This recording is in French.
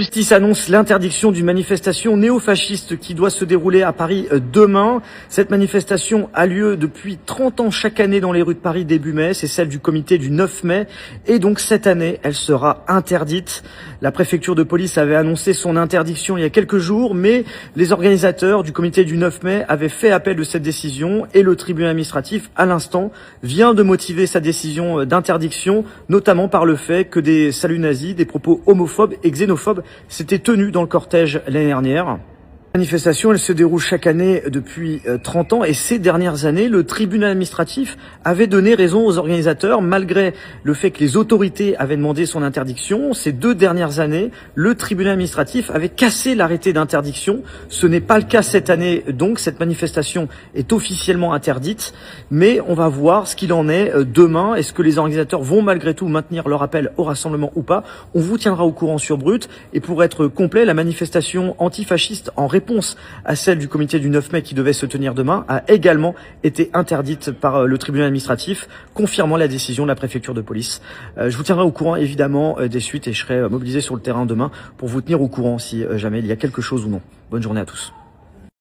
justice annonce l'interdiction d'une manifestation néofasciste qui doit se dérouler à Paris demain. Cette manifestation a lieu depuis 30 ans chaque année dans les rues de Paris début mai. C'est celle du comité du 9 mai. Et donc cette année, elle sera interdite. La préfecture de police avait annoncé son interdiction il y a quelques jours, mais les organisateurs du comité du 9 mai avaient fait appel de cette décision et le tribunal administratif, à l'instant, vient de motiver sa décision d'interdiction, notamment par le fait que des saluts nazis, des propos homophobes et xénophobes s'étaient tenus dans le cortège l'année dernière. La manifestation, elle se déroule chaque année depuis 30 ans et ces dernières années, le tribunal administratif avait donné raison aux organisateurs malgré le fait que les autorités avaient demandé son interdiction. Ces 2 dernières années, le tribunal administratif avait cassé l'arrêté d'interdiction. Ce n'est pas le cas cette année, donc cette manifestation est officiellement interdite. Mais on va voir ce qu'il en est demain. Est-ce que les organisateurs vont malgré tout maintenir leur appel au rassemblement ou pas? On vous tiendra au courant sur Brut. Et pour être complet, la manifestation antifasciste en réponse à celle du comité du 9 mai qui devait se tenir demain a également été interdite par le tribunal administratif, confirmant la décision de la préfecture de police. Je vous tiendrai au courant évidemment des suites et je serai mobilisé sur le terrain demain pour vous tenir au courant si jamais il y a quelque chose ou non. Bonne journée à tous.